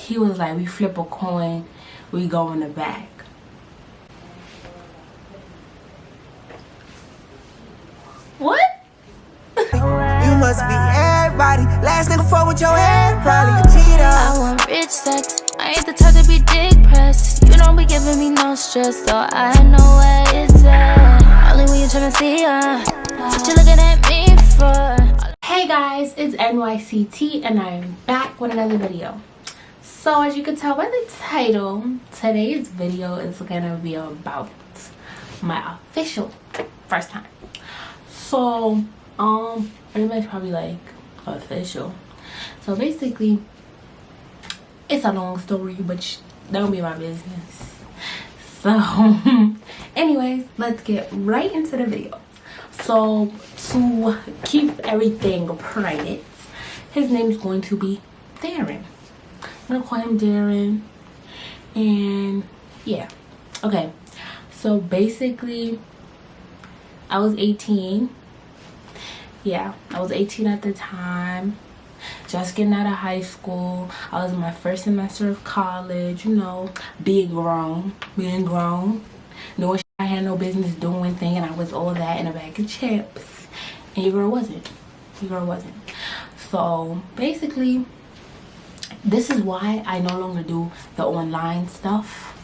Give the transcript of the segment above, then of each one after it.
he was like, we flip a coin, we go in the back. What? You must be everybody. Last nigga fuck with your head, probably a cheater. I want rich sex. I ain't the type to be dick pressed. You don't be giving me no stress, so I know where it's at. Only when you tryna see what you looking at me for. Hey guys, it's NYCT and I'm back with another video. So as you can tell by the title, today's video is gonna be about my official first time. So everybody's probably like, official? So basically, it's a long story, but don't be my business. So anyways, let's get right into the video. So to keep everything private, his name's going to be Darren. I'm gonna call him Darren. And yeah, okay, so basically I was 18. Yeah, I was 18 at the time, just getting out of high school. I was in my first semester of college, you know, being grown, knowing I had no business doing, thinking I was all that in a bag of chips. And your girl wasn't. So basically, this is why I no longer do the online stuff.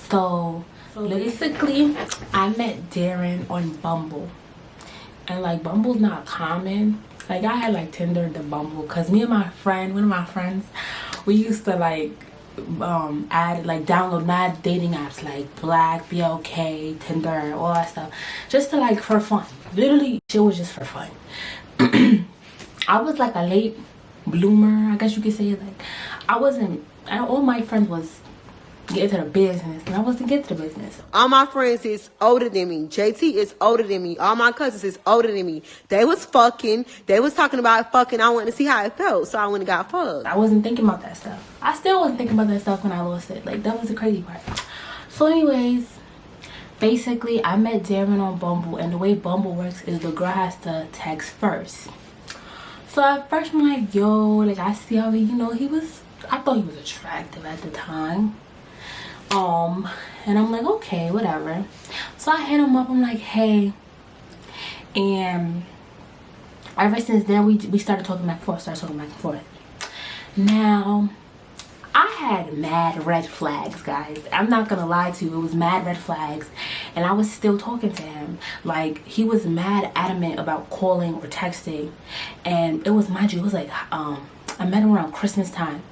So basically, I met Darren on Bumble. And like, Bumble's not common. Like, I had like Tinder and Bumble, because me and my friend, one of my friends, we used to like download mad dating apps like Black, BLK, Tinder, all that stuff, just to like, for fun. Literally, shit was just for fun. I was like a late bloomer, I guess you could say. Like, all my friends was get to the business, and I wasn't getting to the business. All my friends is older than me. JT is older than me. All my cousins is older than me. They was fucking. They was talking about fucking. I wanted to see how it felt, so I went and got fucked. I wasn't thinking about that stuff. I still wasn't thinking about that stuff when I lost it. Like, that was the crazy part. So anyways, basically, I met Darren on Bumble, and the way Bumble works is the girl has to text first. So at first I'm like, yo, like, I see how he, you know, I thought he was attractive at the time. And I'm like, okay, whatever. So I hit him up. I'm like, hey. And ever since then, we started talking back and forth. Now, I had mad red flags, guys. I'm not gonna lie to you. It was mad red flags. And I was still talking to him. Like, he was mad adamant about calling or texting. And it was, mind you, it was like, I met him around Christmas time.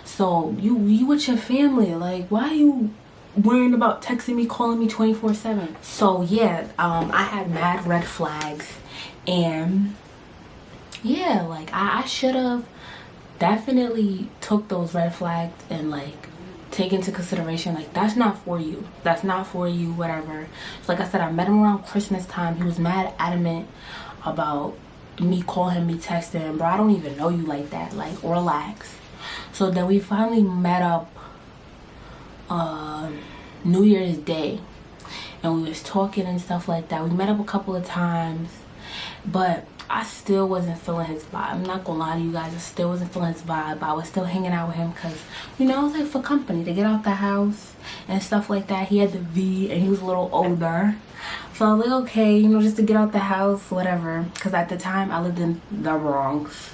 So you with your family, like, why are you worrying about texting me, calling me 24/7? So yeah, I had mad red flags, and yeah, like, I should have definitely took those red flags and like take into consideration, like, that's not for you, whatever. So like I said, I met him around Christmas time. He was mad adamant about me calling me, texting him. Bro, I don't even know you like that, like, relax. So then we finally met up New Year's Day, and we was talking and stuff like that. We met up a couple of times, but I still wasn't feeling his vibe. I'm not gonna lie to you guys, I still wasn't feeling his vibe. I was still hanging out with him because, you know, I was like for company, to get out the house and stuff like that. He had the V and he was a little older, so I was like, okay, you know, just to get out the house, whatever. Because at the time I lived in the Bronx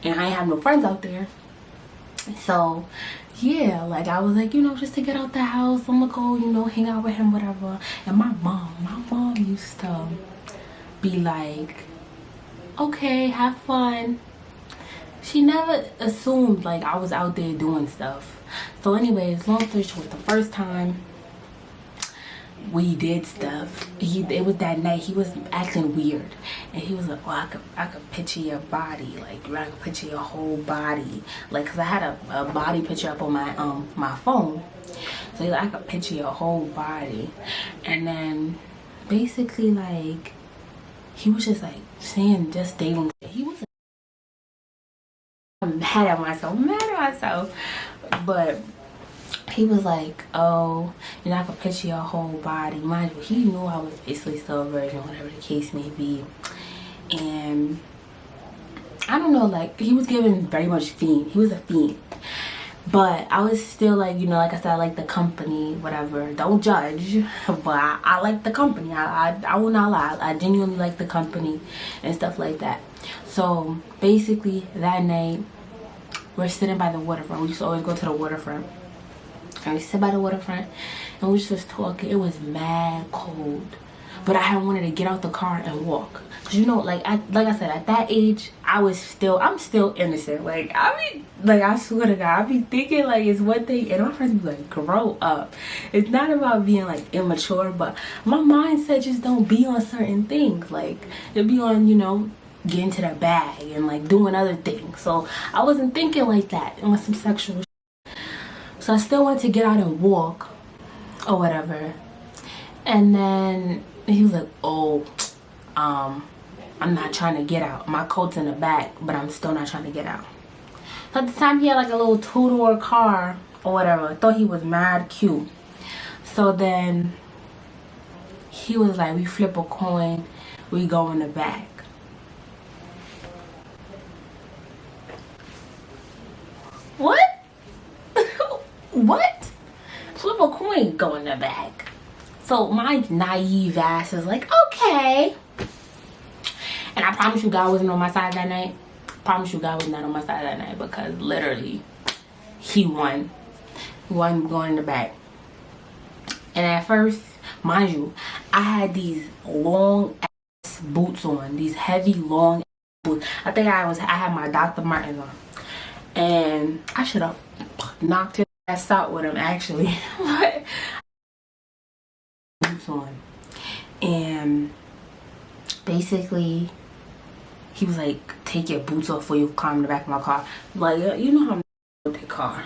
and I had no friends out there. So yeah, like, I was like, you know, just to get out the house, I'm gonna go, you know, hang out with him, whatever. And my mom used to be like, okay, have fun. She never assumed like I was out there doing stuff. So anyways, long story short, the first time we did stuff, it was that night. He was acting weird, and he was like, oh, I could picture your body, like, I could picture your whole body, like, because I had a body picture up on my phone. So he's like, I could picture your whole body. And then basically, like, he was just like saying just dating. He was mad at myself, but he was like, oh, you're not gonna picture your whole body. Mind you, he knew I was basically still a virgin, whatever the case may be. And I don't know, like, he was giving very much fiend. He was a fiend. But I was still like, you know, like I said, I like the company, whatever. Don't judge, but I like the company. I will not lie. I genuinely like the company and stuff like that. So basically that night, we're sitting by the waterfront. We used to always go to the waterfront. And we sit by the waterfront and we just was talking. It was mad cold. But I had wanted to get out the car and walk. Cause you know, like I said, at that age, I'm still innocent. Like I swear to God, I be thinking like it's one thing, and my friends be like, grow up. It's not about being like immature, but my mindset just don't be on certain things. Like it be on, you know, getting to the bag and like doing other things. So I wasn't thinking like that. It was some sexual shit. So I still wanted to get out and walk or whatever. And then he was like, oh, I'm not trying to get out. My coat's in the back, but I'm still not trying to get out. So at the time, he had like a little two-door car or whatever. I thought he was mad cute. So then he was like, we flip a coin, we go in the back. What? What? Flip a coin, go in the back. So my naive ass is like, okay. And I promise you God wasn't on my side that night. Promise you God was not on my side that night, because literally he won. He won going in the back. And at first, mind you, I had these long ass boots on. These heavy long ass boots. I think I had my Dr. Martens on. And I should have knocked his ass out with him actually. But boots on. And basically he was like, take your boots off before you climb in the back of my car. Like, you know how I'm with the car.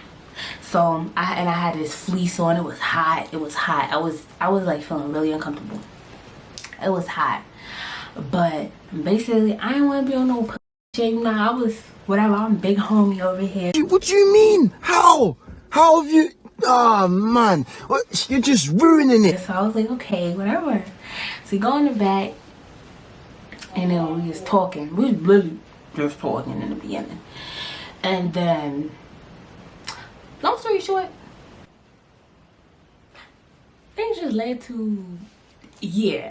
So I had this fleece on. It was hot. It was hot. I was like feeling really uncomfortable. It was hot. But basically I didn't want to be on no shit. You know, I was whatever. I'm big homie over here. What do you mean? How have you? Oh man, you're just ruining it. So I was like, okay, whatever. So we go in the back. And then we was talking. We was really just talking in the beginning. And then, long story short, things just led to, yeah.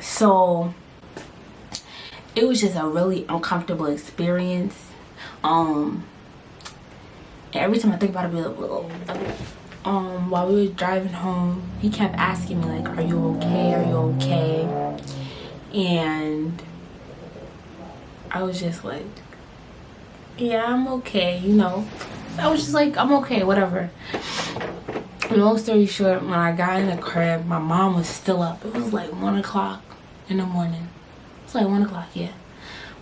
So, it was just a really uncomfortable experience. And every time I think about it, while we were driving home, he kept asking me like, are you okay? Are you okay? And I was just like, yeah, I'm okay, you know. I was just like, I'm okay, whatever. Long story short, when I got in the crib, my mom was still up. It was like 1 o'clock in the morning. It's like 1 o'clock, yeah.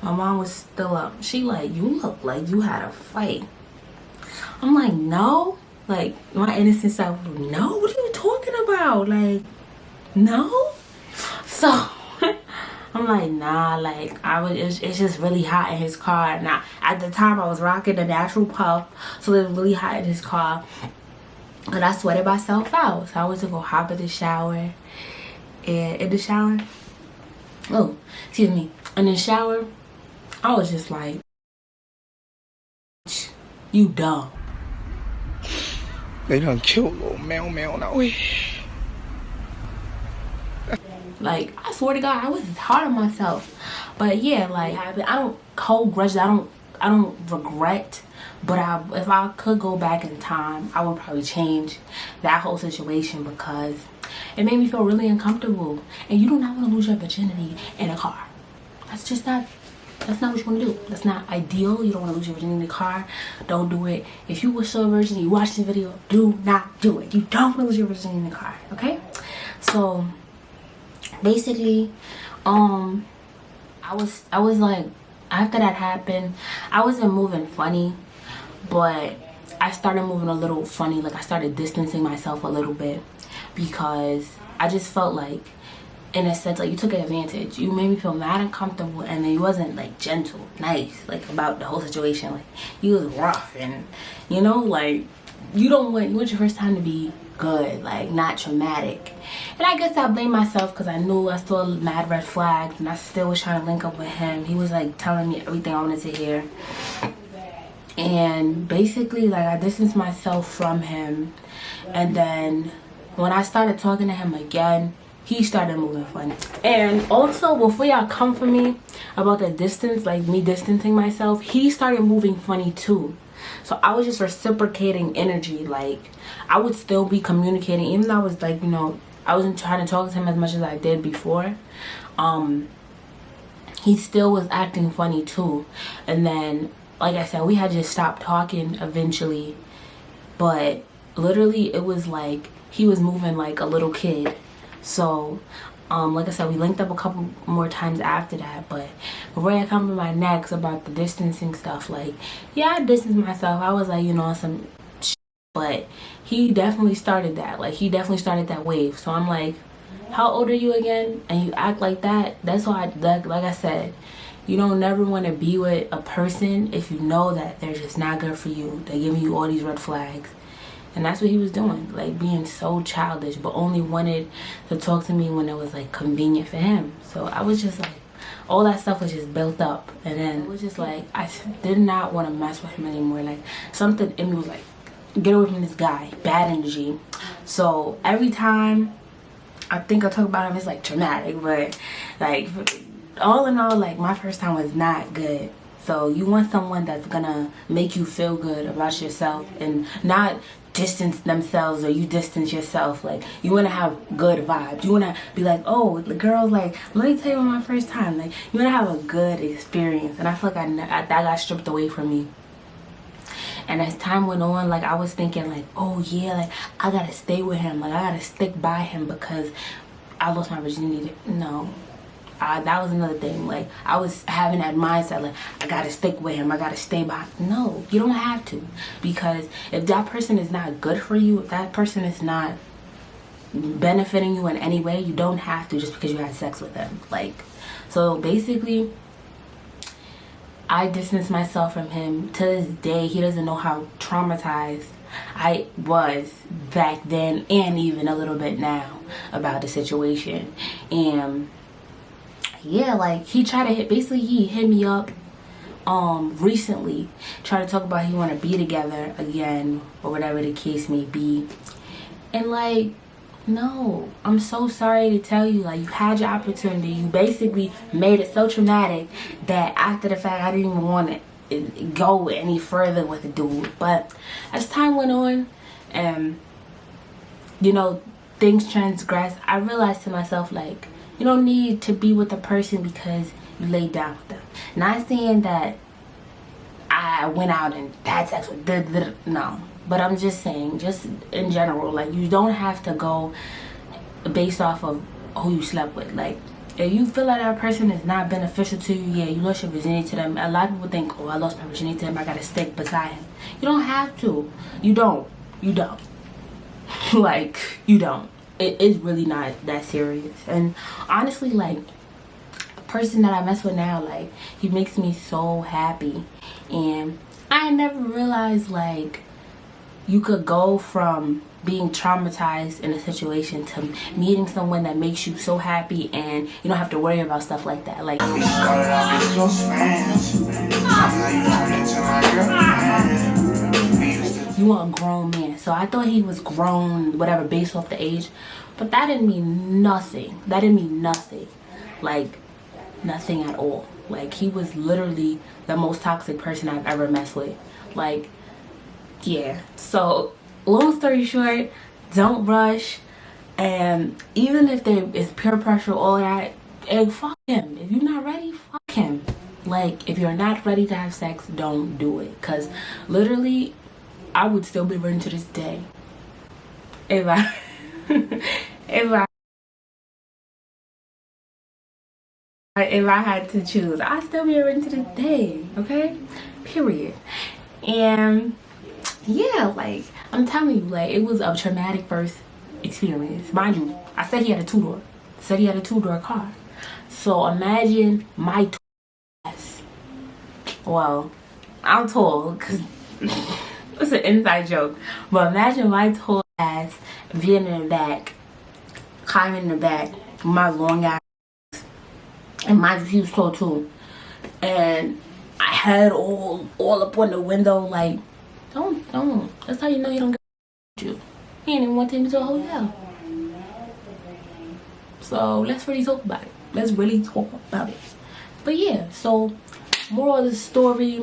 My mom was still up. She like, you look like you had a fight. I'm like, no. Like, my innocent self, no, what are you talking about? Like, no. So I'm like, nah, like it's just really hot in his car. Now at the time I was rocking the natural puff, so it was really hot in his car. And I sweated myself out. So I was to go hop in the shower. And in the shower, oh, excuse me. In the shower, I was just like, you dumb. They done killed little Mel now. Like, I swear to God, I was hard on myself. But yeah, like, I don't hold grudges. I don't regret. But if I could go back in time, I would probably change that whole situation, because it made me feel really uncomfortable. And you do not want to lose your virginity in a car. That's not what you want to do. That's not ideal. You don't want to lose your virginity in the car. Don't do it. If you were still a virgin and you watch this video, do not do it. You don't want to lose your virginity in the car, okay? So basically, I was like, after that happened, I wasn't moving funny, but I started moving a little funny. Like, I started distancing myself a little bit, because I just felt like, in a sense, like, you took advantage. You made me feel mad and uncomfortable, and then you wasn't like gentle, nice, like, about the whole situation. Like, you was rough, and you know, like, you want your first time to be good, like, not traumatic. And I guess I blame myself, because I knew I saw mad red flags, and I still was trying to link up with him. He was like telling me everything I wanted to hear. And basically, like, I distanced myself from him. And then when I started talking to him again, he started moving funny. And also, before y'all come for me about the distance, like me distancing myself, he started moving funny too. So I was just reciprocating energy. Like, I would still be communicating, even though I was like, you know, I wasn't trying to talk to him as much as I did before. He still was acting funny too. And then, like I said, we had just stopped talking eventually. But literally, it was like he was moving like a little kid. So, like I said, we linked up a couple more times after that. But before I come to my next about the distancing stuff, like, yeah, I distanced myself. I was like, you know, some shit. But he definitely started that. Like, he definitely started that wave. So I'm like, how old are you again? And you act like that. That's why, like I said, you don't never want to be with a person if you know that they're just not good for you. They're giving you all these red flags. And that's what he was doing, like being so childish, but only wanted to talk to me when it was like convenient for him. So I was just like, all that stuff was just built up. And then it was just like, I did not want to mess with him anymore. Like, something in me was like, get away from this guy, bad energy. So every time I think I talk about him, it's like traumatic, but like all in all, like my first time was not good. So you want someone that's gonna make you feel good about yourself and not distance themselves or you distance yourself. Like, you want to have good vibes. You want to be like, oh, the girl's like, let me tell you about my first time. Like, you want to have a good experience. And I feel like that got stripped away from me. And as time went on, like, I was thinking like, oh yeah, like I gotta stay with him, like I gotta stick by him because I lost my virginity. No, that was another thing. Like, I was having that mindset, like, I gotta stick with him, I gotta stay by. No, you don't have to. Because if that person is not good for you, if that person is not benefiting you in any way, you don't have to just because you had sex with them. Like, so basically, I distanced myself from him. To this day, he doesn't know how traumatized I was back then and even a little bit now about the situation. And yeah, like, he tried to he hit me up recently, tried to talk about he want to be together again or whatever the case may be. And like, no, I'm so sorry to tell you, like, you had your opportunity. You basically made it so traumatic that after the fact I didn't even want to go any further with the dude. But as time went on and, you know, things transgressed, I realized to myself, like, you don't need to be with a person because you laid down with them. Not saying that I went out and had sex with no. But I'm just saying, just in general, like, you don't have to go based off of who you slept with. Like, if you feel like that person is not beneficial to you, yeah, you lost your virginity to them. A lot of people think, oh, I lost my virginity to him, I gotta stick beside him. You don't have to. You don't. Like, you don't. It is really not that serious. And honestly, like, the person that I mess with now, like, he makes me so happy. And I never realized, like, you could go from being traumatized in a situation to meeting someone that makes you so happy and you don't have to worry about stuff like that. Like, you are a grown man. So I thought he was grown, whatever, based off the age. But that didn't mean nothing. That didn't mean nothing. Like, nothing at all. Like, he was literally the most toxic person I've ever messed with. Like, yeah. So, long story short, don't rush. And even if there is peer pressure, all that, fuck him. If you're not ready, fuck him. Like, if you're not ready to have sex, don't do it. Because literally, I would still be virgin to this day. If I had to choose, I'd still be virgin to this day. Okay? Period. And yeah, like, I'm telling you, like, it was a traumatic first experience. Mind you, I said he had a two-door car. So imagine my ass. Well, I'm tall because it's an inside joke. But imagine my tall ass being in the back, climbing in the back, my long ass, and mind you, he was tall too. And I head all up on the window. Like, don't. That's how you know you don't get you. He ain't even want to take me to a hotel. So let's really talk about it. Let's really talk about it. But yeah, so moral of the story,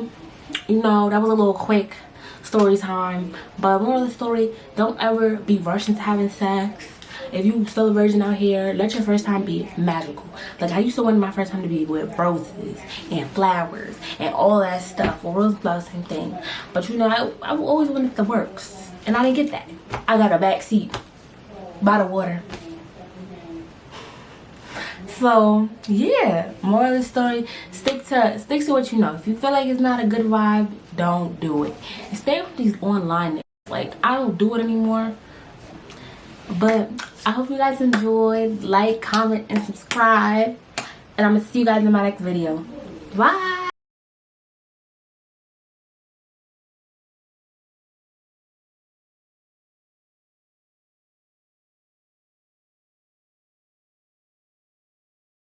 you know, that was a little quick story time. But moral of the story, don't ever be rushing to having sex. If you still a virgin out here, let your first time be magical. Like, I used to want my first time to be with roses and flowers and all that stuff. Well, rose flowers, same thing. But you know, I always wanted the works, and I didn't get that. I got a back seat by the water. So yeah, moral of the story, stick to what you know. If you feel like it's not a good vibe, don't do it. And stay with these online niggas. Like, I don't do it anymore. But I hope you guys enjoyed. Like, comment, and subscribe. And I'm gonna see you guys in my next video. Bye.